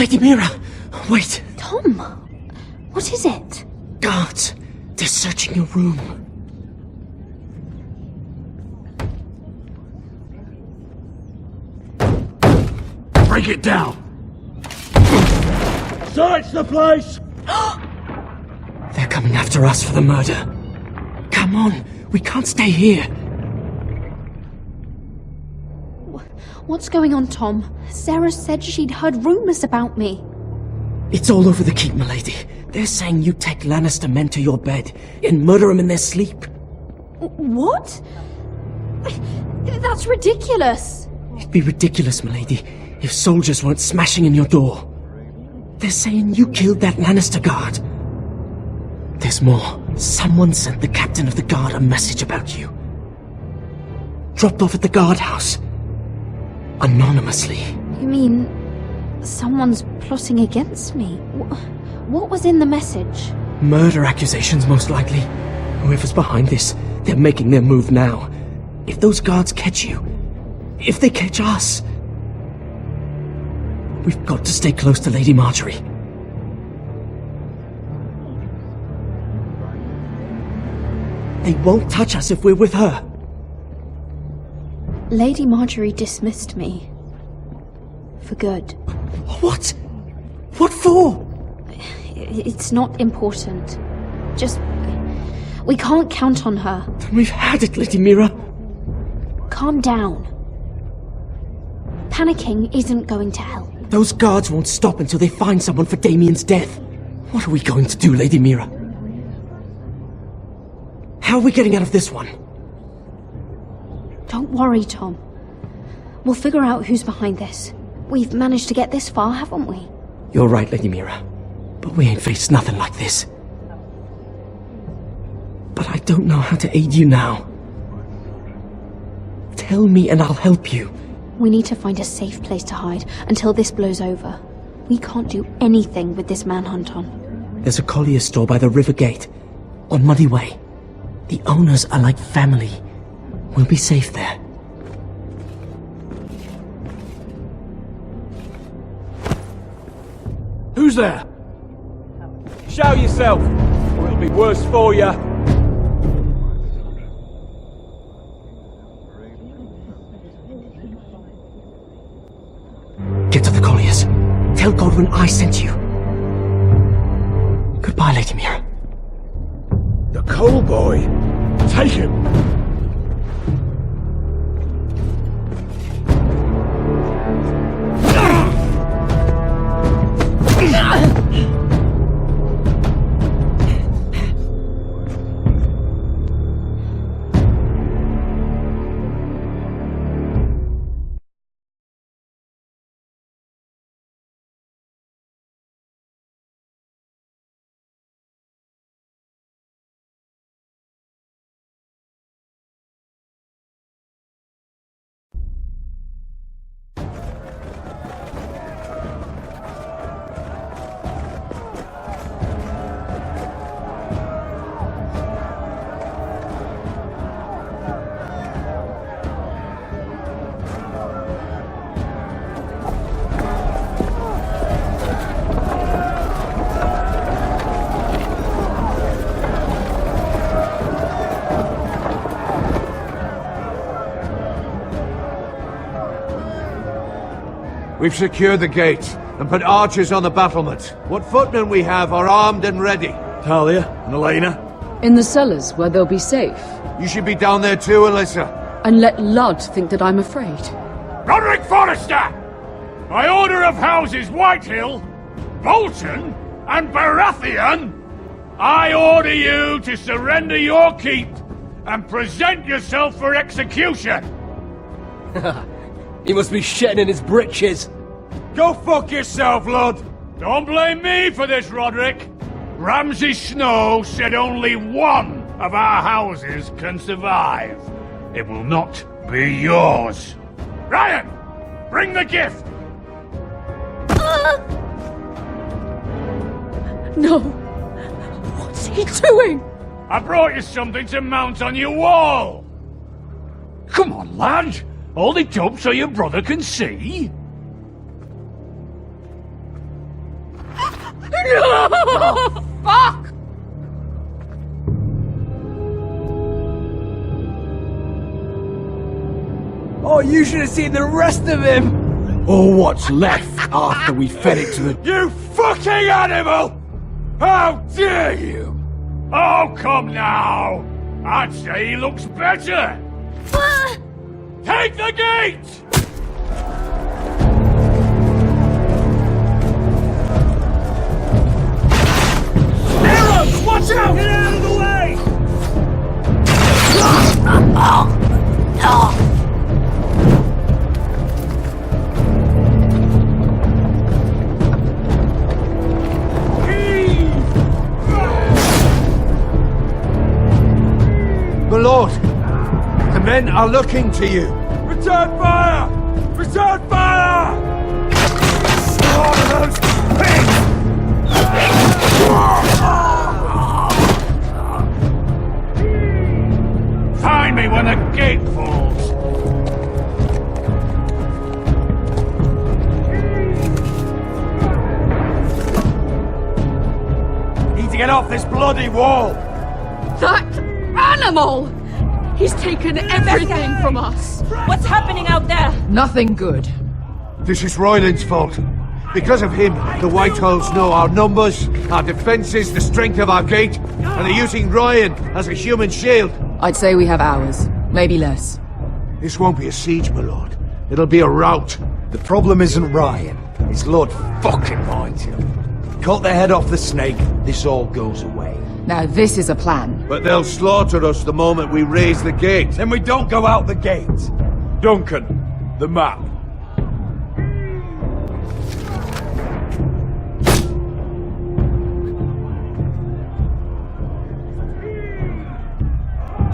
Lady Mira, wait. Tom, what is it? Guards, they're searching your room. Break it down! Search the place! They're coming after us for the murder. Come on, we can't stay here. What's going on, Tom? Sarah said she'd heard rumors about me. It's all over the keep, milady. They're saying you take Lannister men to your bed and murder them in their sleep. What? That's ridiculous. It'd be ridiculous, milady, if soldiers weren't smashing in your door. They're saying you killed that Lannister guard. There's more. Someone sent the captain of the guard a message about you. Dropped off at the guardhouse. Anonymously. You mean someone's plotting against me? What was in the message? Murder accusations, most likely. Whoever's behind this, they're making their move now. If those guards catch you, if they catch us, we've got to stay close to Lady Marjorie. They won't touch us if we're with her. Lady Marjorie dismissed me. For good. What? What for? It's not important. Just... we can't count on her. Then we've had it, Lady Mira. Calm down. Panicking isn't going to help. Those guards won't stop until they find someone for Damien's death. What are we going to do, Lady Mira? How are we getting out of this one? Don't worry, Tom. We'll figure out who's behind this. We've managed to get this far, haven't we? You're right, Lady Mira. But we ain't faced nothing like this. But I don't know how to aid you now. Tell me and I'll help you. We need to find a safe place to hide until this blows over. We can't do anything with this manhunt on. There's a collier's store by the river gate, on Muddy Way. The owners are like family. We'll be safe there. Who's there? Show yourself, or it'll be worse for you. Get to the colliers. Tell Godwin I sent you. Goodbye, Lady Mira. The Coal Boy. Take him. We've secured the gate and put archers on the battlement. What footmen we have are armed and ready. Talia and Elena. In the cellars, where they'll be safe. You should be down there too, Alyssa. And let Ludd think that I'm afraid. Roderick Forrester! By order of Houses Whitehill, Bolton, and Baratheon, I order you to surrender your keep and present yourself for execution! He must be shitting in his britches. Go fuck yourself, Lud! Don't blame me for this, Roderick. Ramsay Snow said only one of our houses can survive. It will not be yours. Ryan, bring the gift! No! What's he doing? I brought you something to mount on your wall. Come on, lad. Hold it up so your brother can see. Fuck! Oh, you should have seen the rest of him! Or what's left after we fed it to the... You fucking animal! How dare you! Oh, come now! I'd say he looks better! Take the gate! Arrows! Watch out! Get out of the way! My lord, the men are looking to you. Return fire! Return fire! Slaughter those pigs! Find me when the gate falls! Need to get off this bloody wall! That animal! He's taken everything from us. What's happening out there? Nothing good. This is Royland's fault. Because of him, the Whitehills know our numbers, our defences, the strength of our gate, and they're using Ryan as a human shield. I'd say we have hours, maybe less. This won't be a siege, my lord. It'll be a rout. The problem isn't Ryan. It's Lord fucking Whitehall. Cut the head off the snake, this all goes away. Now this is a plan. But they'll slaughter us the moment we raise the gate. Then we don't go out the gate. Duncan, the map.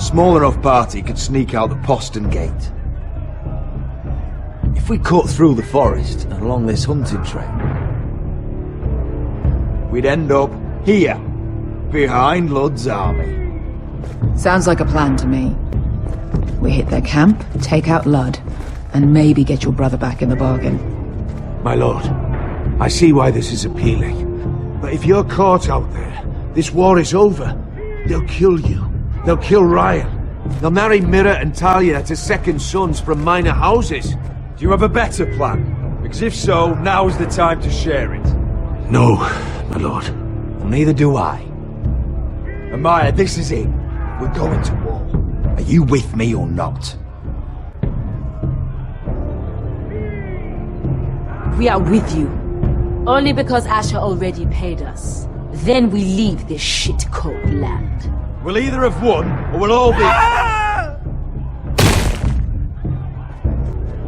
Small enough party could sneak out the postern gate. If we cut through the forest and along this hunting trail, we'd end up here, behind Lud's army. Sounds like a plan to me. We hit their camp, take out Lud, and maybe get your brother back in the bargain. My lord, I see why this is appealing. But if you're caught out there, this war is over. They'll kill you. They'll kill Ryan. They'll marry Mira and Talia to second sons from minor houses. Do you have a better plan? Because if so, now's the time to share it. No, my lord. Well, neither do I. Amaya, this is it. We're going to war. Are you with me or not? We are with you. Only because Asher already paid us. Then we leave this shit-cold land. We'll either have won, or we'll all be...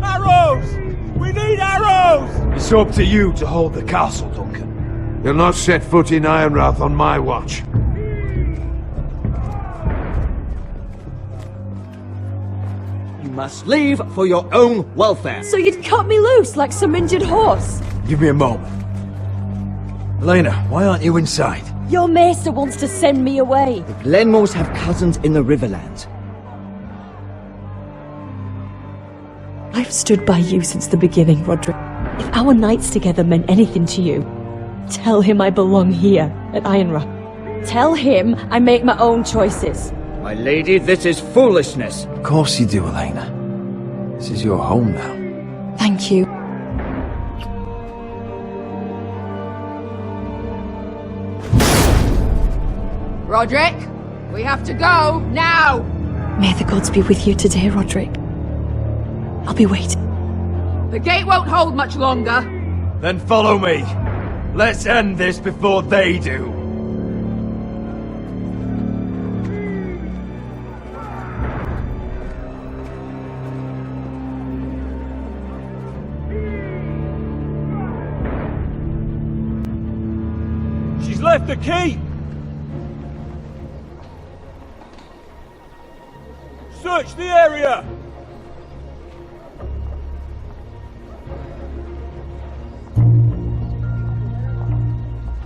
Arrows! We need arrows! It's up to you to hold the castle, Duncan. You'll not set foot in Ironrath on my watch. You must leave for your own welfare. So you'd cut me loose like some injured horse? Give me a moment. Elena, why aren't you inside? Your maester wants to send me away. The Glenmores have cousins in the Riverlands. I've stood by you since the beginning, Roderick. If our nights together meant anything to you, tell him I belong here, at Ironrath. Tell him I make my own choices. My lady, this is foolishness. Of course you do, Elena. This is your home now. Thank you. Roderick, we have to go, now! May the gods be with you today, Roderick. I'll be waiting. The gate won't hold much longer. Then follow me. Let's end this before they do. She's left the key! Search the area!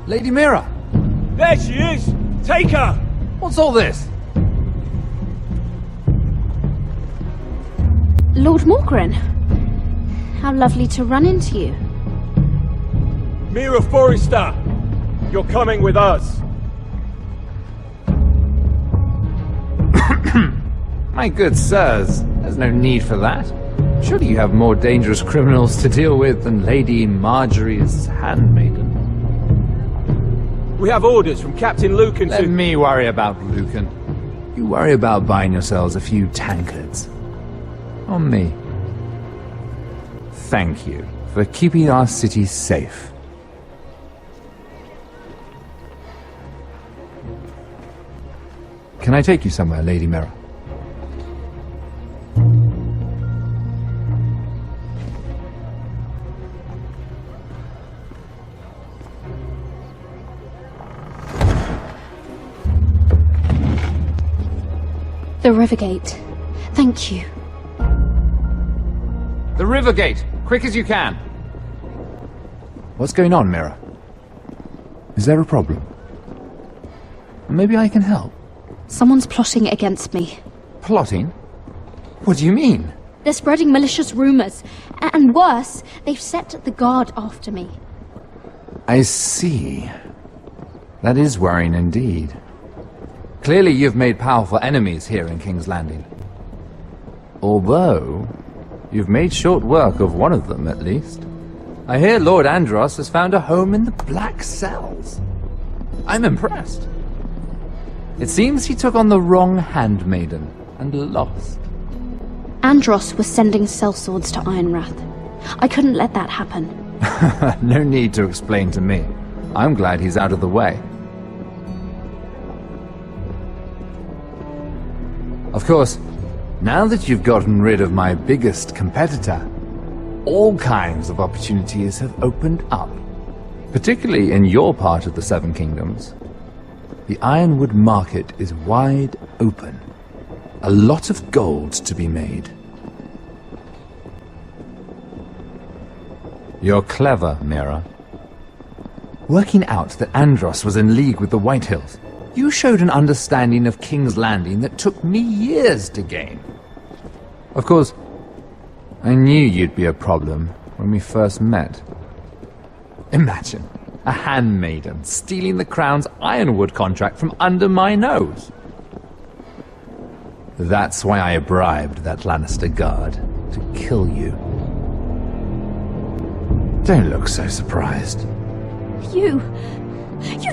Lady Mira! There she is! Take her! What's all this? Lord Morgren. How lovely to run into you. Mira Forrester! You're coming with us. My good sirs, there's no need for that. Surely you have more dangerous criminals to deal with than Lady Marjorie's handmaiden. We have orders from Captain Lucan Let to... me worry about Lucan. You worry about buying yourselves a few tankards. On me. Thank you for keeping our city safe. Can I take you somewhere, Lady Mira? The Rivergate. Thank you. The Rivergate! Quick as you can! What's going on, Mira? Is there a problem? Maybe I can help. Someone's plotting against me. Plotting? What do you mean? They're spreading malicious rumors. And worse, they've set the guard after me. I see. That is worrying indeed. Clearly you've made powerful enemies here in King's Landing. Although, you've made short work of one of them, at least. I hear Lord Andros has found a home in the Black Cells. I'm impressed. It seems he took on the wrong handmaiden and lost. Andros was sending sellswords to Ironrath. I couldn't let that happen. No need to explain to me. I'm glad he's out of the way. Of course, now that you've gotten rid of my biggest competitor, all kinds of opportunities have opened up. Particularly in your part of the Seven Kingdoms. The Ironwood market is wide open. A lot of gold to be made. You're clever, Mira. Working out that Andros was in league with the Whitehills, you showed an understanding of King's Landing that took me years to gain. Of course, I knew you'd be a problem when we first met. Imagine a handmaiden stealing the Crown's Ironwood contract from under my nose. That's why I bribed that Lannister guard to kill you. Don't look so surprised. You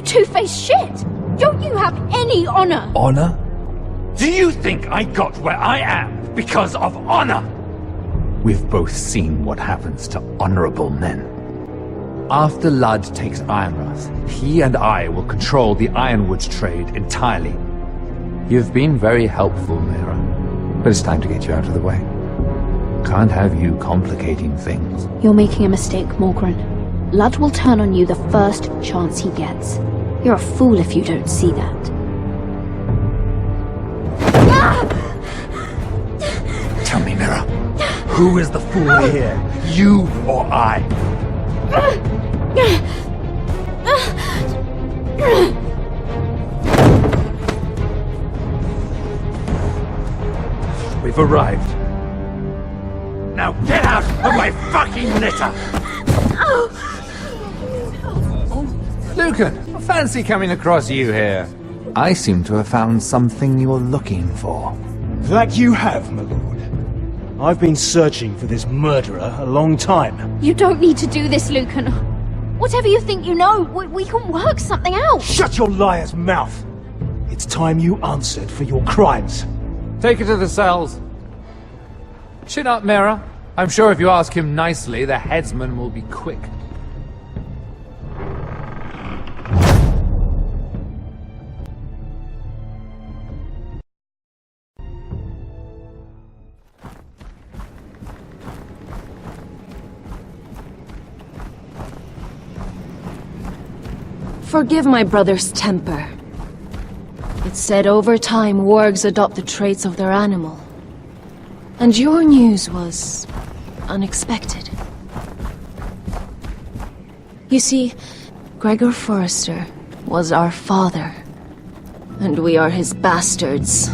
two-faced shit! Don't you have any honor? Honor? Do you think I got where I am because of honor? We've both seen what happens to honorable men. After Ludd takes Ironrath, he and I will control the Ironwoods trade entirely. You've been very helpful, Mira, but it's time to get you out of the way. Can't have you complicating things. You're making a mistake, Morgryn. Ludd will turn on you the first chance he gets. You're a fool if you don't see that. Tell me, Mira, who is the fool here? You or I? We've arrived. Now get out of my fucking litter! Lucan, fancy coming across you here. I seem to have found something you're looking for. That you have, my lord. I've been searching for this murderer a long time. You don't need to do this, Lucan. Whatever you think you know, we can work something out. Shut your liar's mouth! It's time you answered for your crimes. Take her to the cells. Chin up, Mira. I'm sure if you ask him nicely, the headsman will be quick. Forgive my brother's temper. It's said over time wargs adopt the traits of their animal. And your news was unexpected. You see, Gregor Forrester was our father, and we are his bastards.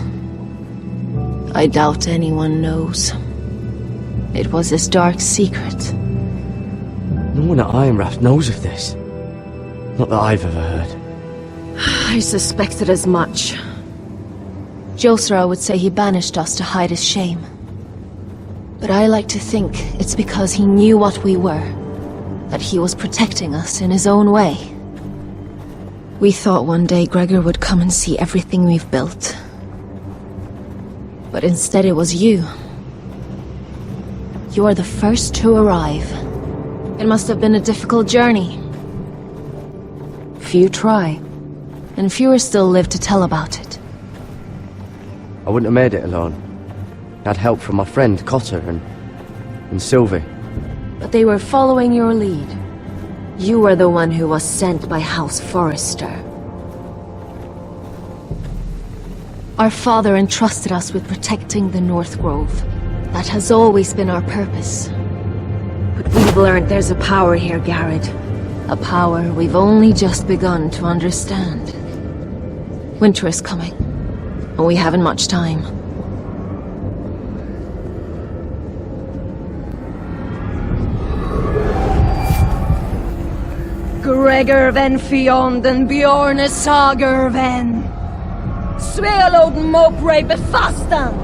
I doubt anyone knows. It was his dark secret. No one at Ironrath knows of this. Not that I've ever heard. I suspected as much. Josra would say he banished us to hide his shame. But I like to think it's because he knew what we were. That he was protecting us in his own way. We thought one day Gregor would come and see everything we've built. But instead it was you. You are the first to arrive. It must have been a difficult journey. Few try, and fewer still live to tell about it. I wouldn't have made it alone. I had help from my friend Cotter and Sylvie. But they were following your lead. You were the one who was sent by House Forrester. Our father entrusted us with protecting the North Grove. That has always been our purpose. But we've learned there's a power here, Garrett. A power we've only just begun to understand. Winter is coming, and we haven't much time. Gregor ven Fionden Bjorne Sager ven. Sveloden Mopre befastan.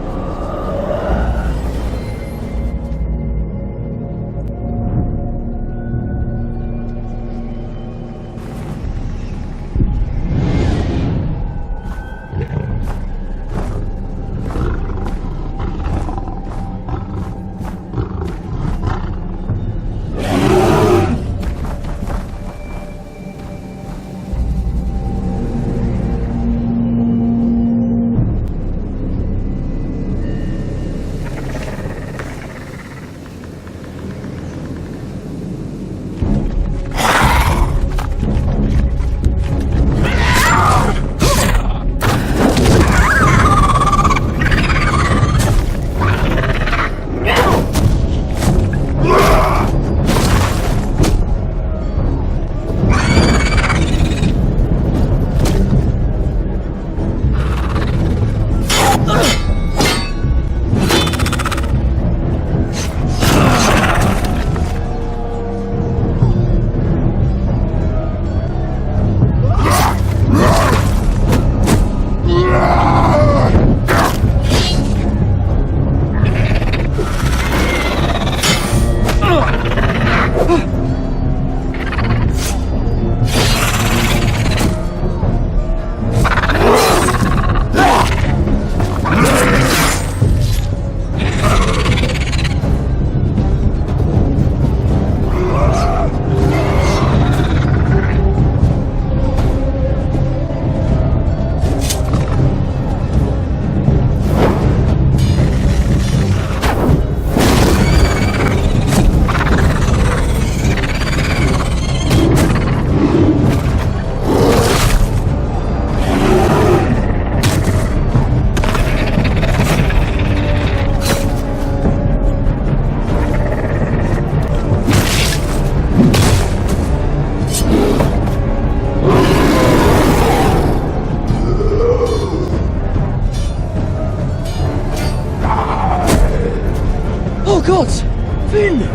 Oh God! Finn!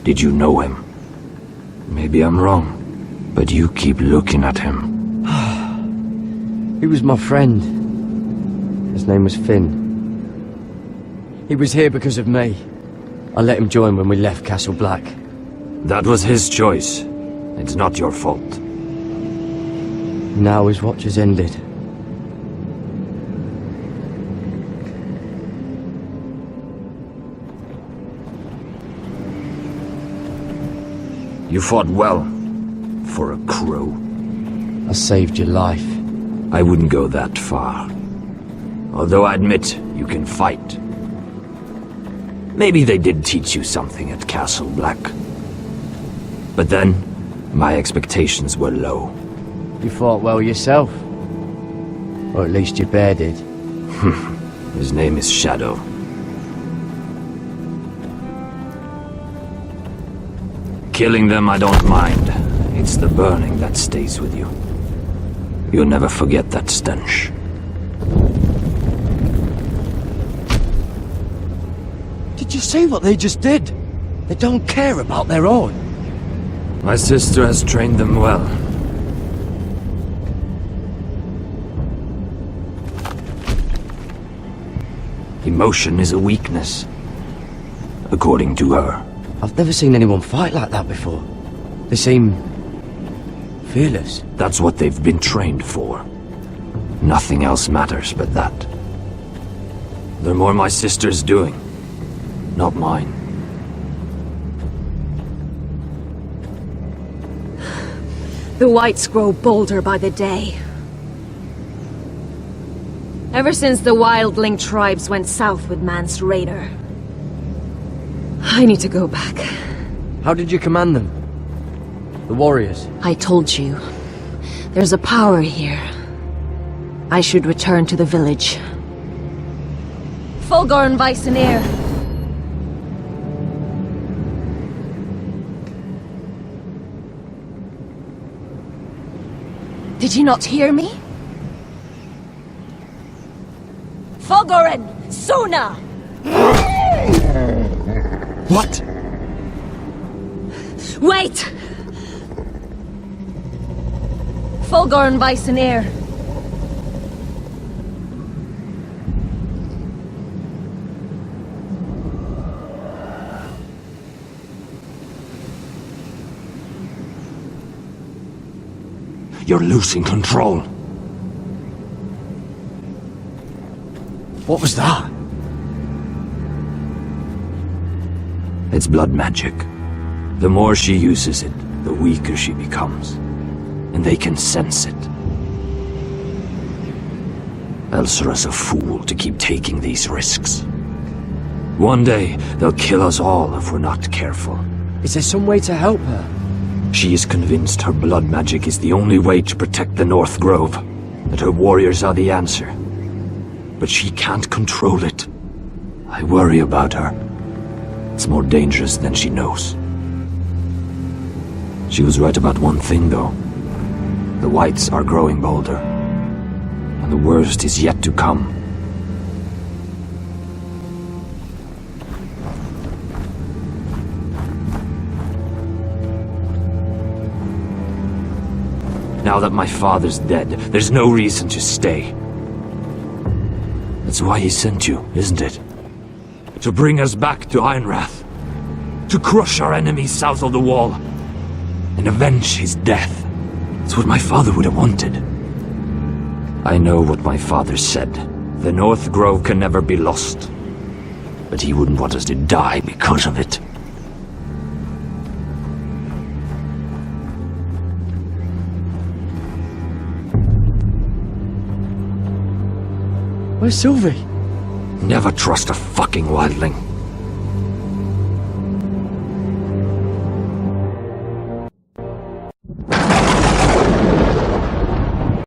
Did you know him? Maybe I'm wrong, but you keep looking at him. He was my friend. His name was Finn. He was here because of me. I let him join when we left Castle Black. That was his choice. It's not your fault. Now his watch has ended. You fought well, for a crow. I saved your life. I wouldn't go that far. Although I admit, you can fight. Maybe they did teach you something at Castle Black. But then, my expectations were low. You fought well yourself. Or at least your bear did. His name is Shadow. Killing them I don't mind. It's the burning that stays with you. You'll never forget that stench. Did you see what they just did? They don't care about their own. My sister has trained them well. Emotion is a weakness, according to her. I've never seen anyone fight like that before. They seem fearless. That's what they've been trained for. Nothing else matters but that. They're more my sister's doing, not mine. The whites grow bolder by the day. Ever since the wildling tribes went south with Mance Raider. I need to go back. How did you command them? The warriors? I told you. There's a power here. I should return to the village. Fulgorn Weissenir. Did you not hear me? Fulgorn! Sona! What? Wait! Fulgorn Weissenir. You're losing control. What was that? It's blood magic. The more she uses it, the weaker she becomes. And they can sense it. Elsera's a fool to keep taking these risks. One day, they'll kill us all if we're not careful. Is there some way to help her? She is convinced her blood magic is the only way to protect the North Grove, that her warriors are the answer. But she can't control it. I worry about her. It's more dangerous than she knows. She was right about one thing, though. The whites are growing bolder. And the worst is yet to come. Now that my father's dead, there's no reason to stay. That's why he sent you, isn't it? To bring us back to Ironrath. To crush our enemies south of the wall. And avenge his death. It's what my father would have wanted. I know what my father said. The North Grove can never be lost. But he wouldn't want us to die because of it. Where's Sylvie? Never trust a fucking wildling.